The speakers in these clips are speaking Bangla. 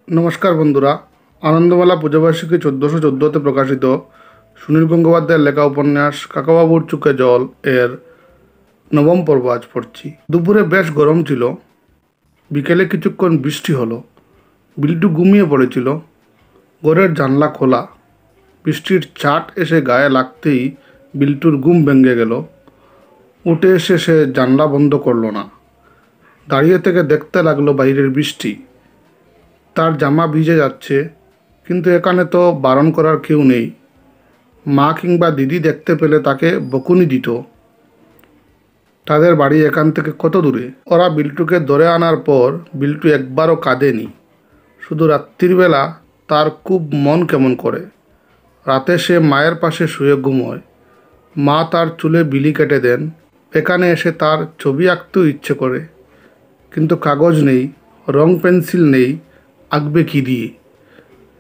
নমস্কার বন্ধুরা, আনন্দমেলা পূজাবার্ষিকী 1414তে প্রকাশিত সুনীল গঙ্গোপাধ্যায়ের লেখা উপন্যাস কাকাবাবুর চোখে জল এর নবম পর্ব আজ পড়ছি। দুপুরে বেশ গরম ছিল, বিকেলে কিছুক্ষণ বৃষ্টি হলো। বিল্টু ঘুমিয়ে পড়েছিল। ঘরের জানলা খোলা, বৃষ্টির ছাট এসে গায়ে লাগতেই বিল্টুর ঘুম ভেঙে গেল। উঠে এসে সে জানলা বন্ধ করলো না, দাঁড়িয়ে থেকে দেখতে লাগলো বাইরের বৃষ্টি। তার জামা ভিজে যাচ্ছে, কিন্তু এখানে তো বারণ করার কেউ নেই। মা কিংবা দিদি দেখতে পেলে তাকে বকুনি দিত। তাদের বাড়ি এখান থেকে কত দূরে? ওরা বিল্টুকে ধরে আনার পর বিল্টু একবারও কাঁদেনি। শুধু রাত্রিবেলা তার খুব মন কেমন করে। রাতে সে মায়ের পাশে শুয়ে ঘুমোয়। মা তার চুলে বিলি কেটে দেন। এখানে এসে তার ছবি আঁকতেও ইচ্ছে করে, কিন্তু কাগজ নেই, রং পেন্সিল নেই, আঁকবে কী দিয়ে?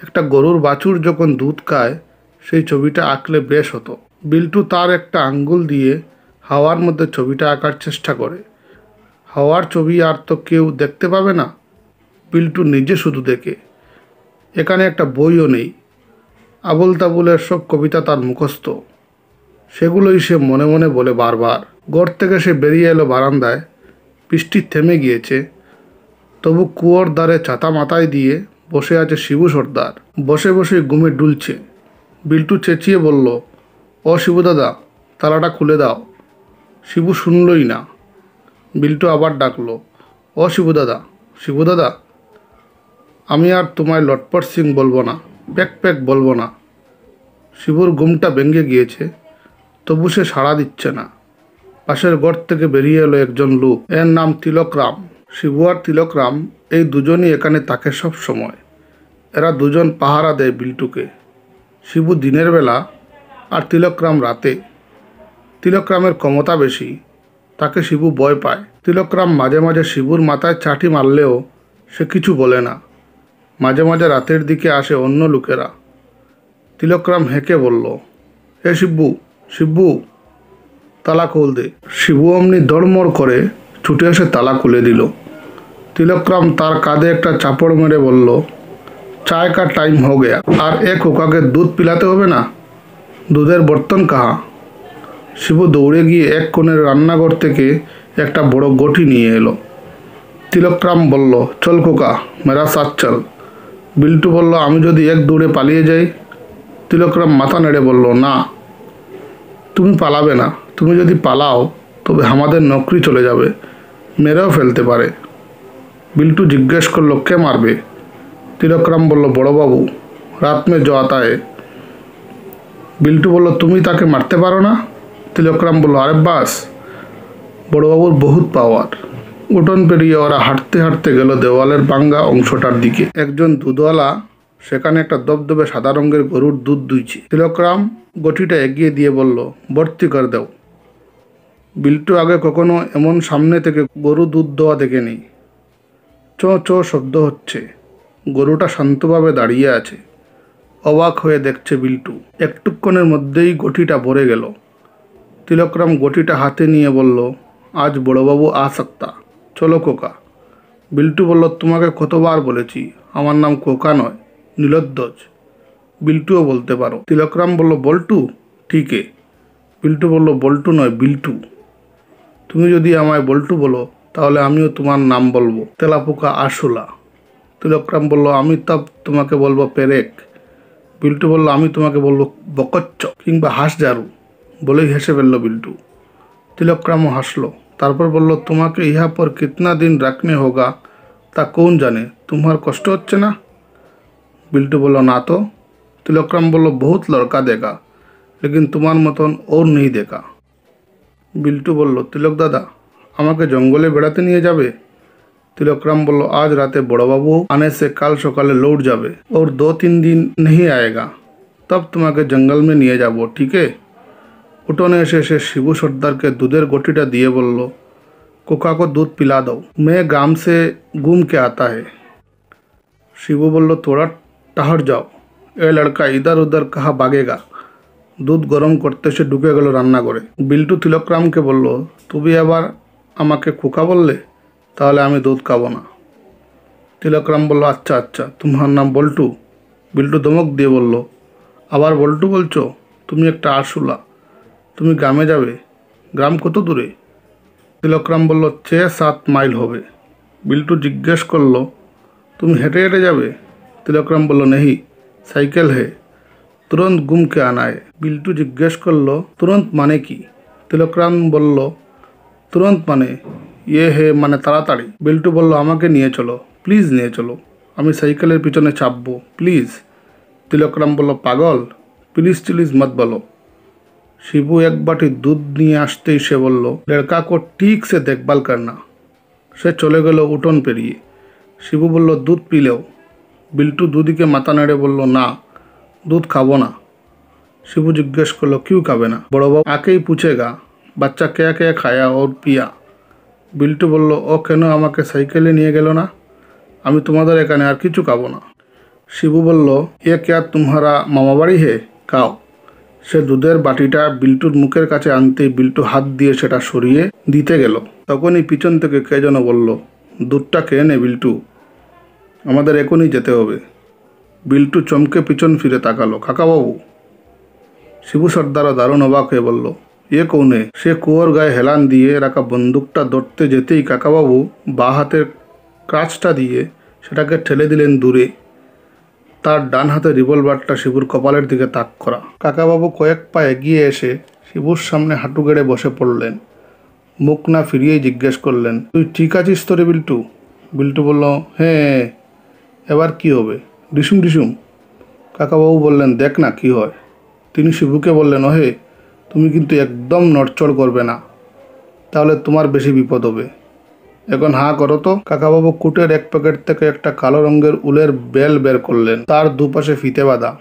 একটা গরুর বাছুর যখন দুধ খায়, সেই ছবিটা আঁকলে বেশ হতো। বিল্টু তার একটা আঙ্গুল দিয়ে হাওয়ার মধ্যে ছবিটা আঁকার চেষ্টা করে। হাওয়ার ছবি আর তো কেউ দেখতে পাবে না, বিল্টু নিজে শুধু দেখে। এখানে একটা বইও নেই। আবুল তাবুলের সব কবিতা তার মুখস্থ, সেগুলোই সে মনে মনে বলে বারবার। ঘর থেকে সে বেরিয়ে এলো বারান্দায়। বৃষ্টি থেমে গিয়েছে, তবু কুয়োর ধারে ছাতা মাথায় দিয়ে বসে আছে শিবু সর্দার। বসে বসে ঘুমে ডুলছে। বিল্টু চেঁচিয়ে বলল, ও শিবু দাদা, তালাটা খুলে দাও। শিবু শুনলই না। বিল্টু আবার ডাকলো, ও শিবু দাদা, শিবু দাদা। আমি আর তোমায় লটপট সিং বলবো না, প্যাক প্যাক বলবো না। শিবুর ঘুমটা ভেঙে গিয়েছে, তবু সে সাড়া দিচ্ছে না। পাশের ঘর থেকে বেরিয়ে এলো একজন লোক। এর নাম তিলকরাম। শিবু আর তিলকরাম এই দুজনই এখানে থাকে সব সময়। এরা দুজন পাহারা দেয় বিল্টুকে। শিবু দিনের বেলা আর তিলকরাম রাতে। তিলকরামের ক্ষমতা বেশি, তাকে শিবু ভয় পায়। তিলকরাম মাঝে মাঝে শিবুর মাথায় চাটি মারলেও সে কিছু বলে না। মাঝে মাঝে রাতের দিকে আসে অন্য লোকেরা। তিলকরাম হেঁকে বলল, হে শিবু, শিবু, তালা খুল দে। শিবু অমনি দড়মড় করে ছুটে এসে তালা খুলে দিল। তিলকরাম তার কাঁধে একটা চাপড় মেরে বলল, চায় কা টাইম হো গয়া। আর এক খোকাকে দুধ পিলাতে হবে না? দুধের বর্তন কাহা? শিবু দৌড়ে গিয়ে এক কোণের রান্নাঘর থেকে একটা বড় গঠি নিয়ে এলো। তিলকরাম বলল, চল খোকা, মেরা সাথ চল। বিল্টু বলল, আমি যদি এক দৌড়ে পালিয়ে যাই? তিলকরাম মাথা নেড়ে বলল, না, তুমি পালাবে না। তুমি যদি পালাও তবে আমাদের নকরি চলে যাবে, মেরেও ফেলতে পারে। বিল্টু জিজ্ঞেস করলো, কে মারবে? তিলকরাম বলল, বড়বাবু, রাত মে জো আতা হে। বিল্টু বলল, তুমি তাকে মারতে পারো না? তিলকরাম বলল, আরে বাস, বড়বাবুর বহুত পাওয়ার। উঠোন পেরিয়ে ওরা হাঁটতে হাঁটতে গেল দেওয়ালের ভাঙ্গা অংশটার দিকে। একজন দুধওয়ালা সেখানে একটা দবদবে সাদা রঙের গরুর দুধ দুইছে। তিলকরাম গঠিটা এগিয়ে দিয়ে বলল, ভর্তি করে দাও। বিল্টু আগে কখনো এমন সামনে থেকে গরু দুধ দেওয়া দেখেনি। চো চো শব্দ হচ্ছে। গরুটা শান্তভাবে দাঁড়িয়ে আছে, অবাক হয়ে দেখছে বিল্টু। একটুক্ষণের মধ্যেই গঠিটা ভরে গেল। তিলকরাম গঠিটা হাতে নিয়ে বলল, আজ বড়বাবু আ সকতা, চলো কোকা। বিল্টু বলল, তোমাকে কতবার বলেছি আমার নাম কোকা নয়, নীলধ্বজ। বিল্টুও বলতে পারো। তিলকরাম বলল, বল্টু? ঠিকই। বিল্টু বলল, বল্টু নয়, বিল্টু। তুমি যদি আমায় বল্টু বলো তাহলে আমিও তোমার নাম বলবো, তেলাপোকা আরশোলা। তিলকরাম বলল, আমি তব তোমাকে বলবো পেরেক। বিল্টু বলল, আমি তোমাকে বলবো বকচ্চ কিংবা হাঁসঝাড়ু। বলেই হেসে ফেলল বিল্টু। তিলকরামও হাসলো। তারপর বলল, তোমাকে ইহা পর কিতনা দিন রাখনে হোগা তা কৌন জানে, তোমার কষ্ট হচ্ছে না? বিল্টু বলল, না তো। তিলকরাম বলল, বহুত লড়কা দেখা, লেকিন তোমার মতন ওর নেই দেখা। বিল্টু বলল, তিলক দাদা, আমাকে জঙ্গলে বেড়াতে নিয়ে যাবে? তিলকরাম বলল, আজ রাতে বড়বাবু আনে से কাল সকালে লৌট যাবে, और 2-3 दिन नहीं आएगा, तब তোমাকে জঙ্গল में নিয়ে যাব, ঠিক है? উঠোনে এসে সে শিবু সর্দারকে দুধের গঠিটা দিয়ে বলল, কোকা को दूध पिला दो, मैं गांव से घूम के आता है। শিবু বলল, তোরা ठहर जाओ, এ লড়কা ইধার উধার কাহা ভাগেগা। দুধ গরম করতে সে ঢুকে গেল রান্নাঘরে। বিল্টু তিলকরামকে বলল, তুমি আবার আমাকে খোকা বললে, তাহলে আমি দুধ খাবো না। তিলকরাম বলল, আচ্ছা আচ্ছা, তোমার নাম বল্টু? বিল্টু ধমক দিয়ে বলল, আবার বল্টু বলছো? তুমি একটা আরশোলা। তুমি গ্রামে যাবে? গ্রাম কত দূরে? তিলকরাম বলল, 6-7 মাইল হবে। বিল্টু জিজ্ঞেস করলো, তুমি হেঁটে হেঁটে যাবে? তিলকরাম বলল, নেহি, সাইকেল হে, তুরন্ত ঘুমকে আনায়। বিল্টু জিজ্ঞেস করলো, তুরন্ত মানে কি? তিলকরাম বলল, তুরন্ত মানে ইয়ে হে, মানে তাড়াতাড়ি। বিল্টু বলল, আমাকে নিয়ে চলো, প্লিজ নিয়ে চলো, আমি সাইকেলের পিছনে চাপবো, প্লিজ। তিলকরাম বলল, পাগল, প্লিজ টিলিজ মত বলো। শিবু এক বাটি দুধ নিয়ে আসতেই সে বলল, লড়কা কো ঠিক সে দেখভাল করনা। সে চলে গেল উঠোন পেরিয়ে। শিবু বলল, দুধ পিলেও? বিল্টু দুদিকে মাথা নেড়ে বলল, না, দুধ খাবো না। শিবু জিজ্ঞেস করলো, क्यों খাবে না? বড়বাবু আকেই পুছেগা, বাচ্চা কে কে খায়া ওর পিয়া। বিল্টু বলল, ও কেন আমাকে সাইকেলে নিয়ে গেল না? আমি তোমাদের এখানে আর কিছু খাবো না। শিবু বলল, এ ক্যা তোমারা মামাবাড়ি হে, খাও। সে দুধের বাটিটা বিল্টুর মুখের কাছে আনতেই বিল্টু হাত দিয়ে সেটা সরিয়ে দিতে গেল। তখনই পিছন থেকে কে যেন বলল, দুধটা খেয়ে নে বিল্টু, আমাদের এখনই যেতে হবে। বিল্টু চমকে পিছন ফিরে তাকালো, কাকাবাবু। শিবু সর্দারও দারুণ অবাক হয়ে বলল, এ কৌনে? সে কুয়োর গায়ে হেলান দিয়ে রাখা বন্দুকটা ধরতে যেতেই কাকাবাবু বাঁ হাতের কাঁচটা দিয়ে সেটাকে ঠেলে দিলেন দূরে। তার ডান হাতে রিভলভারটা শিবুর কপালের দিকে তাক করা। কাকাবাবু কয়েক পা এগিয়ে এসে শিবুর সামনে হাঁটু গেড়ে বসে পড়লেন। মুখ না ফিরিয়েই জিজ্ঞেস করলেন, তুই ঠিক আছিস তো রে বিল্টু? বিল্টু বলল, হ্যাঁ, এবার কি হবে? ডিসুম ডিসুম। কাকাবাবু বললেন, দেখ না কি হয়। তিনি শিবুকে বললেন, ওহে, তুমি কিন্তু একদম নড়চড় করবে না, তাহলে তোমার বেশি বিপদ হবে। এখন হাঁ করো তো। কাকাবাবু কুটের এক প্যাকেট থেকে একটা কালো রঙের উলের বেল বের করলেন, তার দুপাশে ফিতে বাঁধা।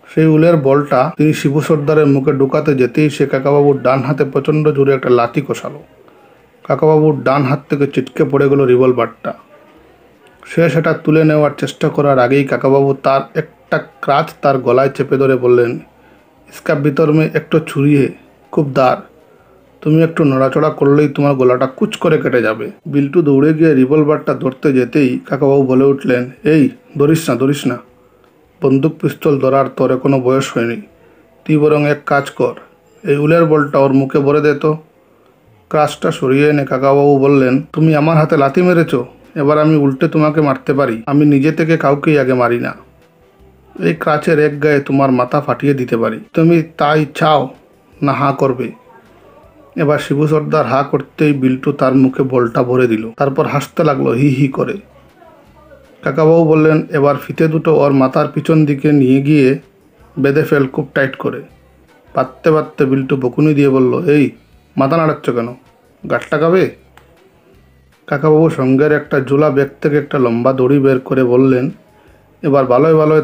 সেই উলের বলটা তিনি শিবু সর্দারের মুখে ঢুকাতে যেতেই সে কাকাবাবুর ডান হাতে প্রচণ্ড জোরে একটা লাথি কষালো। কাকাবাবুর ডান হাত থেকে ছিটকে পড়ে গেল রিভলভারটা। সে সেটা তুলে নেওয়ার চেষ্টা করার আগেই কাকাবাবু তার একটা ক্রাচ তার গলায় চেপে ধরে বললেন, ইসকা ভিতর মে একটু ছুরি হে, খুব দার, তুমি একটু নড়াচড়া করলেই তোমার গলাটা কুচ করে কেটে যাবে। বিল্টু দৌড়ে গিয়ে রিভলভারটা ধরতে যেতেই কাকাবাবু বলে উঠলেন, এই ধরিস না, ধরিস না, বন্দুক পিস্তল ধরার তোর এখনো বয়স হয়নি। তুই বরং এক কাজ কর, এই উলের বলটা ওর মুখে ভরে দে তো। ক্রাচটা সরিয়ে এনে কাকাবাবু বললেন, তুমি আমার হাতে লাথি মেরেছো, এবার আমি উল্টে তোমাকে মারতে পারি। আমি নিজে থেকে কাউকেই আগে মারি না। এই ক্রাচের এক গায়ে তোমার মাথা ফাটিয়ে দিতে পারি। তুমি তাই চাও না হাঁ করবে? এবার শিবু সর্দার হাঁ করতেই বিল্টু তার মুখে বলটা ভরে দিল, তারপর হাসতে লাগলো হি হি করে। কাকাবাবু বললেন, এবার ফিতে দুটো ওর মাথার পিছন দিকে নিয়ে গিয়ে বেঁধে ফেল খুব টাইট করে। পাততে পাততে বিল্টু বকুনি দিয়ে বলল, এই মাথা নাড়াচ্ছ কেন? গাঁটটা খাবে? কাকাবাবু সঙ্গের একটা ঝোলা ব্যাগ থেকে একটা লম্বা দড়ি বের করে বললেন, এবার ভালোই ভালোই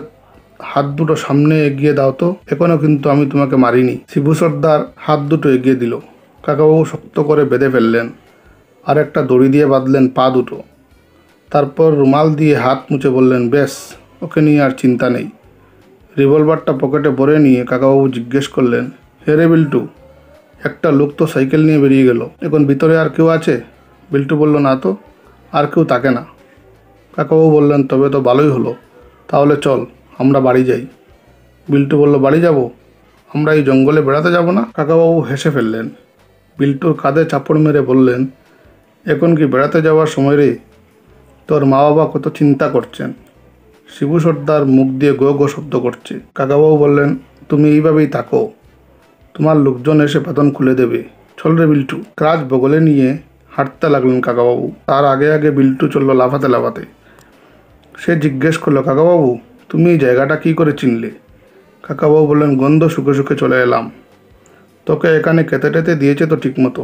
হাত দুটো সামনে এগিয়ে দাও তো, এখনও কিন্তু আমি তোমাকে মারিনি। শিবু সর্দার হাত দুটো এগিয়ে দিল। কাকাবাবু শক্ত করে বেঁধে ফেললেন, আর একটা দড়ি দিয়ে বাঁধলেন পা দুটো। তারপর রুমাল দিয়ে হাত মুছে বললেন, বেশ, ওকে নিয়ে আর চিন্তা নেই। রিভলভারটা পকেটে ভরে নিয়ে কাকাবাবু জিজ্ঞেস করলেন, হে রে বিল্টু, একটা লোক তো সাইকেল নিয়ে বেরিয়ে গেল, এখন ভিতরে আর কেউ আছে? বিল্টু বলল, না তো, আর কেউ থাকে না। কাকাবাবু বললেন, তবে তো ভালোই হলো, তাহলে চল আমরা বাড়ি যাই। বিল্টু বলল, বাড়ি যাব? আমরা এই জঙ্গলে বেড়াতে যাব না? কাকাবাবু হেসে ফেললেন। বিল্টুর কাঁধে চাপড় মেরে বললেন, এখন কি বেড়াতে যাওয়ার সময় রে? তোর মা বাবা কত চিন্তা করছেন। শিবু সর্দার মুখ দিয়ে গো গো শব্দ করছে। কাকাবাবু বললেন, তুমি এইভাবেই থাকো, তোমার লোকজন এসে বেতন খুলে দেবে। চল রে বিল্টু। ক্রাচ বগলে নিয়ে হাঁটতে লাগলেন কাকাবাবু। তার আগে আগে বিল্টু চলল লাফাতে লাফাতে। সে জিজ্ঞেস করলো, কাকাবাবু, তুমি এই জায়গাটা কী করে চিনলে? কাকাবাবু বললেন, গন্ধ শুকে শুকে চলে এলাম। তোকে এখানে কেটে টেতে দিয়েছে তো ঠিক মতো?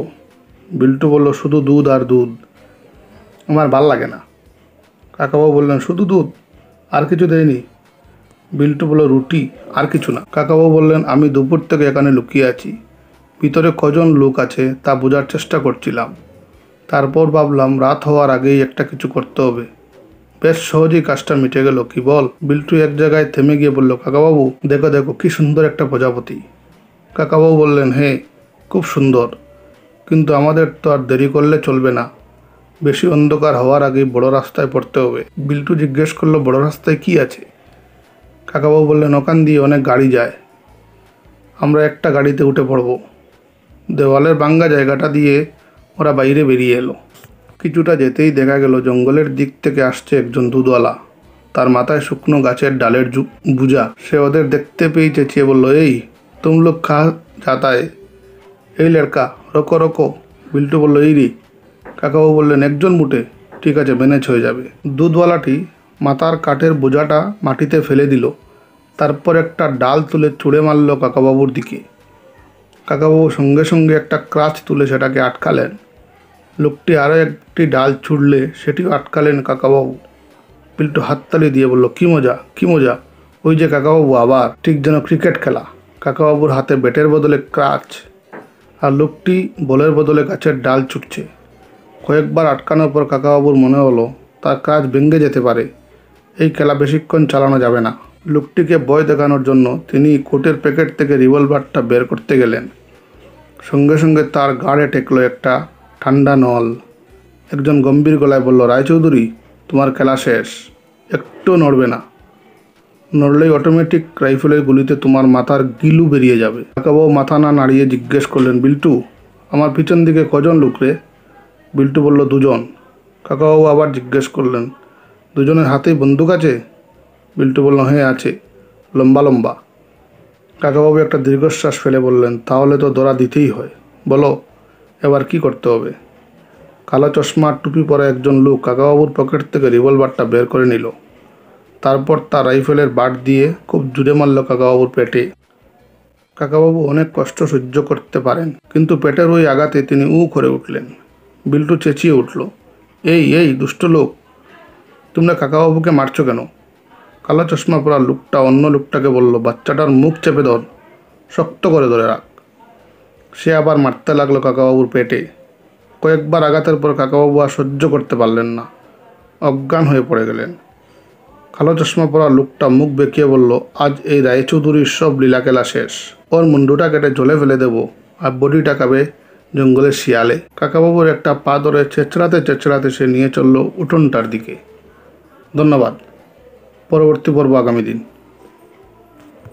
বিল্টু বলল, শুধু দুধ আর দুধ, আমার ভাল লাগে না। কাকাবাবু বললেন, শুধু দুধ, আর কিছু দেয়নি? বিল্টু বলল, রুটি, আর কিছু না। কাকাবাবু বললেন, আমি দুপুর থেকে এখানে লুকিয়ে আছি, ভিতরে কজন লোক আছে তা বোঝার চেষ্টা করছিলাম। তারপর ভাবলাম রাত হওয়ার আগেই একটা কিছু করতে হবে। বেশ সহজেই কাজটা মিটে গেল, কি বল? বিল্টু এক জায়গায় থেমে গিয়ে বলল, কাকাবাবু, দেখো দেখো কি সুন্দর একটা প্রজাপতি। কাকাবাবু বললেন, হ্যাঁ, খুব সুন্দর, কিন্তু আমাদের তো আর দেরি করলে চলবে না। বেশি অন্ধকার হওয়ার আগেই বড় রাস্তায় পড়তে হবে। বিল্টু জিজ্ঞেস করলো, বড় রাস্তায় কি আছে? কাকাবাবু বললেন, ওখান দিয়ে অনেক গাড়ি যায়, আমরা একটা গাড়িতে উঠে পড়ব। দেওয়ালের ভাঙ্গা জায়গাটা দিয়ে ওরা বাইরে বেরিয়ে এলো। কিছুটা যেতেই দেখা গেল জঙ্গলের দিক থেকে আসছে একজন দুধওয়ালা। তার মাথায় শুকনো গাছের ডালের বুজা। সে ওদের দেখতে পেয়ে চেঁচিয়ে বলল, এই তুম লোক খা যাতা है? এই লড়কা, রকো রকো। বিল্টু বলল, এই রে। কাকাবাবু বললেন, একজন মুটে, ঠিক আছে, ম্যানেজ হয়ে যাবে। দুধওয়ালাটি মাথার কাঠের বোঝাটা মাটিতে ফেলে দিল, তারপর একটা ডাল তুলে ছুঁড়ে মারল কাকাবাবুর দিকে। কাকাবাবু সঙ্গে সঙ্গে একটা ক্রাচ তুলে সেটাকে আটকালেন। লোকটি আরও একটি ডাল ছুঁড়লে সেটিও আটকালেন কাকাবাবু। বিল্টু হাততালি দিয়ে বলল, কি মজা, কি মজা, ওই যে কাকাবাবু আবার, ঠিক যেন ক্রিকেট খেলা। কাকাবাবুর হাতে ব্যাটের বদলে ক্রাচ, আর লোকটি বলের বদলে গাছের ডাল ছুটছে। কয়েকবার আটকানোর পর কাকাবাবুর মনে হলো তার কাজ ভেঙে যেতে পারে, এই খেলা বেশিক্ষণ চালানো যাবে না। লোকটিকে ভয় দেখানোর জন্য তিনি কোটের প্যাকেট থেকে রিভলভারটা বের করতে গেলেন। সঙ্গে সঙ্গে তার গাড়ে ঠেকলো একটা ঠান্ডা নল। একজন গম্ভীর গলায় বলল, রায়চৌধুরী, তোমার খেলা শেষ, একটু নড়বে না, নড়লেই অটোমেটিক রাইফেলের গুলিতে তোমার মাথার গিলু বেরিয়ে যাবে। কাকাবাবু মাথা না নাড়িয়ে জিজ্ঞেস করলেন, বিল্টু, আমার পিছন দিকে কজন লোক রে? বিল্টু বলল, দুজন। কাকাবাবু আবার জিজ্ঞেস করলেন, দুজনের হাতেই বন্দুক আছে? বিল্টু বলল, হ্যাঁ আছে, লম্বা লম্বা। কাকাবাবু একটা দীর্ঘশ্বাস ফেলে বললেন, তাহলে তো ধরা দিতেই হয়, বলো এবার কি করতে হবে? কালো চশমা টুপি পরা একজন লোক কাকাবাবুর পকেট থেকে রিভলভারটা বের করে নিল। তারপর তার রাইফেলের বাট দিয়ে খুব জোরে মারল কাকাবাবুর পেটে। কাকাবাবু অনেক কষ্ট সহ্য করতে পারেন, কিন্তু পেটের ওই আঘাতে তিনি করে উঠলেন। বিল্টু চেঁচিয়ে উঠল, এই এই দুষ্ট লোক, তোমরা কাকাবাবুকে মারছো কেন? কালো চশমা পরা লোকটা অন্য লোকটাকে বলল, বাচ্চাটার মুখ চেপে ধর, শক্ত করে ধরে রাখ। সে আবার মারতে লাগলো কাকাবাবুর পেটে। কয়েকবার আঘাতের পর কাকাবাবু আর সহ্য করতে পারলেন না, অজ্ঞান হয়ে পড়ে গেলেন। কালো চশমা পরা লোকটা মুখ বেঁকিয়ে বলল, আজ এই রায়চৌধুরীর সব লীলাখেলা শেষ, ওর মুন্ডুটা কেটে জলে ফেলে দেবো, আর বডিটা খাবে জঙ্গলের শিয়ালে। কাকাবাবুর একটা পা ধরে চেঁচড়াতে চেঁচড়াতে সে নিয়ে চলল উঠোনটার দিকে। ধন্যবাদ। পরবর্তী পর্ব আগামী দিন।